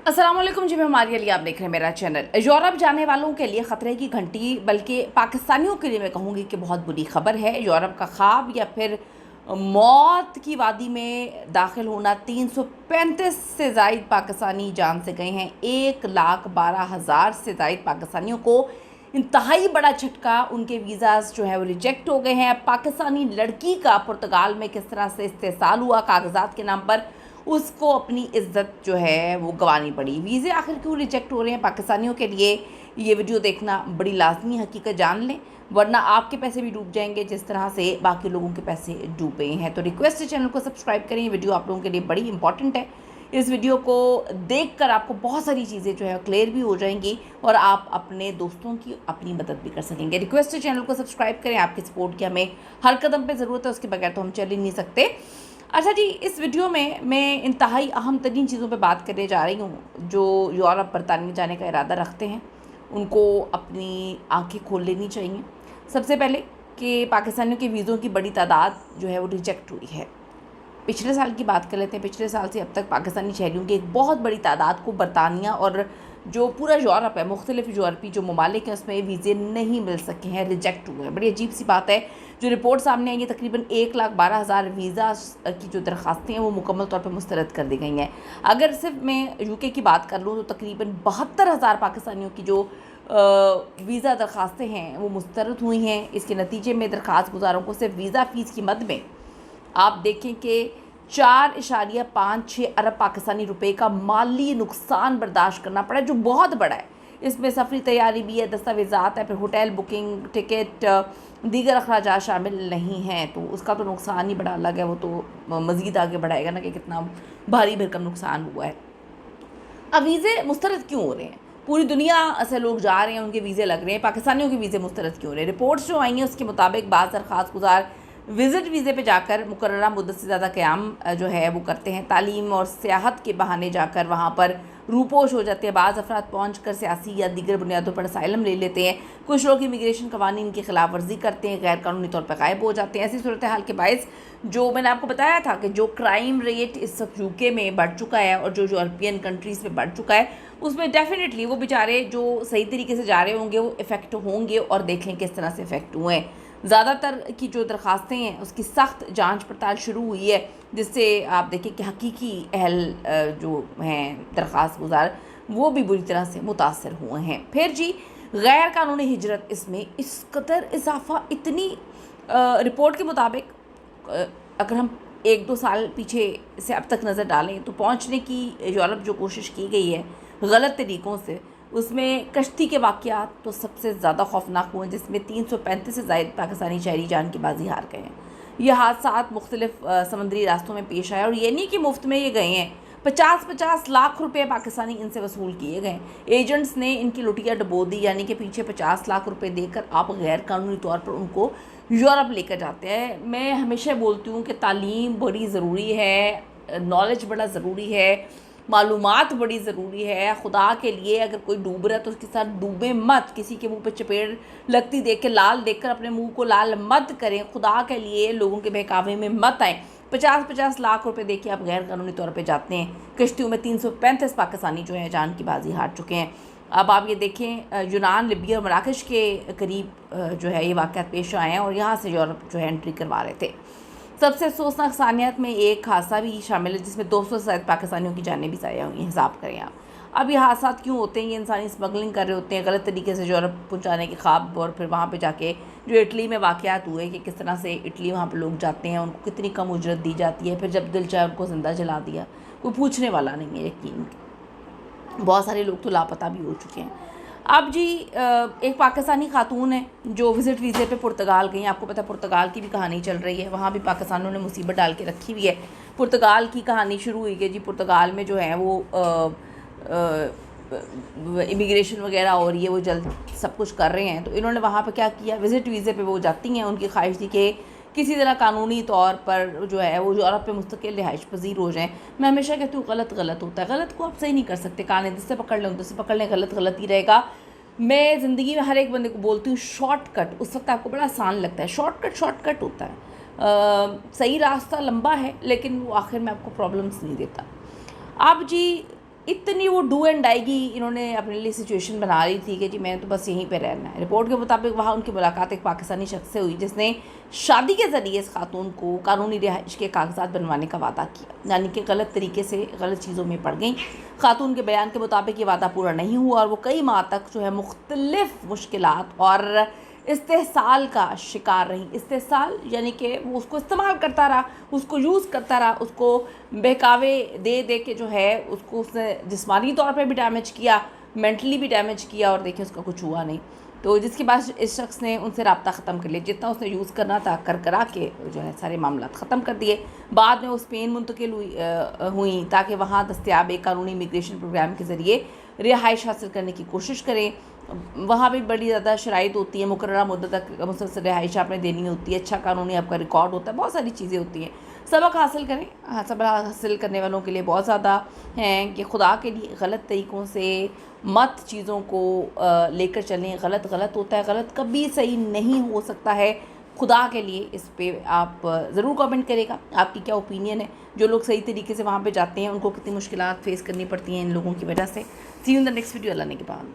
अस्सलाम वालेकुम जी, मैं हमारे लिए आप देख रहे हैं मेरा चैनल। यूरोप जाने वालों के लिए ख़तरे की घंटी, बल्कि पाकिस्तानियों के लिए मैं कहूँगी कि बहुत बुरी खबर है। यूरोप का ख्वाब या फिर मौत की वादी में दाखिल होना। 335 से ज़ायद पाकिस्तानी जान से गए हैं। 1,12,000 से ज़ायद पाकिस्तानियों को इंतहाई बड़ा झटका, उनके वीज़ाज़ जो है वो रिजेक्ट हो गए हैं। पाकिस्तानी लड़की का पुर्तगाल में किस तरह से इस्तेसाल हुआ कागजात के नाम पर, उसको अपनी इज़्ज़त जो है वो गंवानी पड़ी। वीज़े आखिर क्यों रिजेक्ट हो रहे हैं पाकिस्तानियों के लिए, ये वीडियो देखना बड़ी लाजमी हकीकत जान लें, वरना आपके पैसे भी डूब जाएंगे जिस तरह से बाकी लोगों के पैसे डूबे हैं। तो रिक्वेस्ट है चैनल को सब्सक्राइब करें, ये वीडियो आप लोगों के लिए बड़ी इंपॉर्टेंट है। इस वीडियो को देखकर आपको बहुत सारी चीज़ें जो है क्लियर भी हो जाएंगी और आप अपने दोस्तों की अपनी मदद भी कर सकेंगे। रिक्वेस्ट है चैनल को सब्सक्राइब करें, आपकी सपोर्ट की हमें हर कदम पे ज़रूरत है, उसके बगैर तो हम चल ही नहीं सकते। अच्छा जी, इस वीडियो में मैं इंतहाई अहम तरीन चीज़ों पे बात करने जा रही हूँ। जो यूरोप बरतानिया जाने का इरादा रखते हैं उनको अपनी आंखें खोल लेनी चाहिए। सबसे पहले कि पाकिस्तानियों के वीज़ों की बड़ी तादाद जो है वो रिजेक्ट हुई है। पिछले साल की बात कर लेते हैं। पिछले साल से अब तक पाकिस्तानी शहरियों की एक बहुत बड़ी तादाद को बरतानिया और जो पूरा यूरोप है, मुख्तलिफ यूरोपी जो ममालिक हैं, उसमें वीज़े नहीं मिल सके हैं, रिजेक्ट हुए हैं। बड़ी अजीब सी बात है। जो रिपोर्ट सामने आई है, तकरीबन 1,12,000 वीज़ा की जो दरख्वास्तें हैं वो मुकम्मल तौर पर मुस्तरद कर दी गई हैं। अगर सिर्फ मैं यूके की बात कर लूँ तो तकरीबन 72,000 पाकिस्तानियों की जो वीज़ा दरख्वास्तें हैं वो मुस्तरद हुई हैं। इसके नतीजे में दरख्वास्त गुजारों को सिर्फ वीज़ा फ़ीस की मद में आप देखें कि 4.56 अरब पाकिस्तानी रुपए का माली नुकसान बर्दाश्त करना पड़ा, जो बहुत बड़ा है। इसमें सफरी तैयारी भी है, दस्तावेज़ात है, फिर होटल बुकिंग, टिकट, दीगर अखराजात शामिल नहीं हैं। तो उसका तो नुकसान ही बड़ा अलग है, वो तो मज़ीद आगे बढ़ाएगा ना कि कितना भारी भरकम नुकसान हुआ है। अब वीज़े मुस्तरद क्यों हो रहे हैं? पूरी दुनिया से लोग जा रहे हैं, उनके वीज़े लग रहे हैं, पाकिस्तानियों के वीज़े मुस्तरद क्यों हो रहे हैं? रिपोर्ट्स जो आई हैं उसके मुताबिक बाज़ दरख्वास्त गुजार विज़िट वीज़े पे जाकर मुकर्ररा मुद्दत से ज़्यादा क़याम जो है वो करते हैं। तालीम और सियाहत के बहाने जाकर वहाँ पर रूपोश हो जाते हैं। बाज़ अफराद पहुँच कर सियासी या दीगर बुनियादों पर असाइलम ले लेते हैं। कुछ लोग इमिग्रेशन कवानीन की खिलाफ वर्जी करते हैं, गैर कानूनी तौर पर गायब हो जाते हैं। ऐसी सूरत हाल के बायस जो मैंने आपको बताया था कि जो क्राइम रेट इस वक्त यूके में बढ़ चुका है और जो यूरोपियन कंट्रीज़ में बढ़ चुका है, उसमें डेफिनेटली वो बेचारे जो सही तरीके से जा रहे होंगे वो इफ़ेक्ट होंगे। और देख लें किस तरह से इफ़ेक्ट हुए हैं। ज़्यादातर की जो दरख्वास्तें हैं उसकी सख्त जांच पड़ताल शुरू हुई है, जिससे आप देखें कि हकीकी अहल जो हैं दरख्वास्त गुजार वो भी बुरी तरह से मुतासर हुए हैं। फिर जी, गैर कानूनी हिजरत, इसमें इस कदर इजाफा, इतनी रिपोर्ट के मुताबिक अगर हम 1-2 साल पीछे से अब तक नज़र डालें तो पहुँचने की यूरोप जो कोशिश की गई है गलत तरीक़ों से, उसमें कश्ती के वाक़यात तो सबसे ज़्यादा खौफनाक हुए, जिसमें 335 से ज़ायद पाकिस्तानी शहरी जान की बाजी हार गए हैं। ये हादसात मुख्तलिफ समंदरी रास्तों में पेश आए और ये नहीं कि मुफ्त में ये गए हैं। 50-50 लाख रुपए पाकिस्तानी इनसे वसूल किए गए। एजेंट्स ने इनकी लुटिया डबो दी, यानी कि पीछे 50 लाख रुपए देकर आप गैर कानूनी तौर पर उनको यूरोप लेकर जाते हैं। मैं हमेशा बोलती हूँ कि तालीम बड़ी ज़रूरी है, नॉलेज बड़ा ज़रूरी है, मालूमात बड़ी ज़रूरी है। खुदा के लिए अगर कोई डूब रहा है तो उसके साथ डूबे मत। किसी के मुंह पे चपेट लगती देख के, लाल देखकर अपने मुंह को लाल मत करें। खुदा के लिए लोगों के बहकावे में मत आएँ। 50-50 लाख रुपए देखिए आप गैर कानूनी तौर पे जाते हैं। कश्तियों में 335 पाकिस्तानी जो है जान की बाजी हार चुके हैं। अब आप ये देखें, यूनान, लिबिया और मराकश के करीब जो है ये वाक़यात पेश आए हैं और यहाँ से यूरोप जो है एंट्री करवा रहे थे। सबसे अफसोसनाक सानियत में एक हादसा भी शामिल है जिसमें 200 से ज़्यादा पाकिस्तानियों की जानें भी ज़ाया हुई हैं। हिसाब करें आप। अब ये हादसा क्यों होते हैं? ये इंसानी स्मगलिंग कर रहे होते हैं, गलत तरीके से यूरोप पहुंचाने के ख्वाब, और फिर वहाँ पे जाके जो इटली में वाक़यात हुए कि किस तरह से इटली वहाँ पे लोग जाते हैं, उनको कितनी कम उजरत दी जाती है, फिर जब दिल चाहे उनको ज़िंदा जला दिया। कोई पूछने वाला नहीं है। यकीन, बहुत सारे लोग तो लापता भी हो चुके हैं। अब जी, एक पाकिस्तानी खातून है जो विज़िट वीज़े पे पुर्तगाल गई। आपको पता है पुर्तगाल की भी कहानी चल रही है, वहाँ भी पाकिस्तानियों ने मुसीबत डाल के रखी हुई है। पुर्तगाल की कहानी शुरू हुई कि जी पुर्तगाल में जो है वो इमिग्रेशन वगैरह हो रही है, वो जल्द सब कुछ कर रहे हैं। तो इन्होंने वहाँ पे क्या किया, विज़िट वीज़े पे वो जाती हैं। उनकी ख्वाहिश थी कि किसी तरह कानूनी तौर पर जो है वो यूरोप पे मुस्तकिल रिहाइश पजीर हो जाएँ। मैं हमेशा कहती हूँ गलत होता है। गलत को आप सही नहीं कर सकते। कान इधर से पकड़ लें, उधर से पकड़ लें, गलत ही रहेगा। मैं ज़िंदगी में हर एक बंदे को बोलती हूँ, शॉर्टकट उस वक्त आपको बड़ा आसान लगता है। शॉर्टकट होता है। सही रास्ता लंबा है लेकिन वो आखिर में आपको प्रॉब्लम्स नहीं देता। अब जी, इतनी वो डू एंड डाई की इन्होंने अपने लिए सिचुएशन बना ली थी कि जी मैंने तो बस यहीं पे रहना है। रिपोर्ट के मुताबिक वहाँ उनकी मुलाकात एक पाकिस्तानी शख्स से हुई जिसने शादी के ज़रिए इस खातून को कानूनी रिहाइश के कागजात बनवाने का वादा किया, यानी कि गलत तरीके से गलत चीज़ों में पड़ गई। खातून के बयान के मुताबिक ये वादा पूरा नहीं हुआ और वो कई माह तक जो है मुख्तलिफ मुश्किलात और इस्तेहसाल का शिकार रही। इस्तेहसाल यानी कि वो उसको इस्तेमाल करता रहा, उसको यूज़ करता रहा, उसको बहकावे दे दे के जो है उसको उसने जिस्मानी तौर पे भी डैमेज किया, मेंटली भी डैमेज किया और देखिए उसका कुछ हुआ नहीं। तो जिसके बाद इस शख्स ने उनसे रब्ता ख़त्म कर लिया, जितना उसने यूज़ करना था करा के जो है सारे मामला ख़त्म कर दिए। बाद में वो स्पेन मुंतकिल हुई ताकि वहाँ दस्तयाब एक कानूनी इमिग्रेशन प्रोग्राम के ज़रिए रिहाइश हासिल करने की कोशिश करें। वहाँ भी बड़ी ज़्यादा शराइत होती है, मुकर्ररा मुद्दत तक मुसलसल रिहाइश आपने देनी होती है, अच्छा कानूनी आपका रिकॉर्ड होता है, बहुत सारी चीज़ें होती हैं। सबक हासिल करें। हाँ, सबक हासिल करने वालों के लिए बहुत ज़्यादा हैं कि खुदा के लिए गलत तरीक़ों से मत चीज़ों को लेकर चलें। गलत होता है, गलत कभी सही नहीं हो सकता है। खुदा के लिए इस पे आप ज़रूर कमेंट करेगा, आपकी क्या ओपिनियन है। जो लोग सही तरीके से वहाँ पे जाते हैं उनको कितनी मुश्किलात फेस करनी पड़ती हैं इन लोगों की वजह से। See you in the next video. अल्लाह ने के बाद।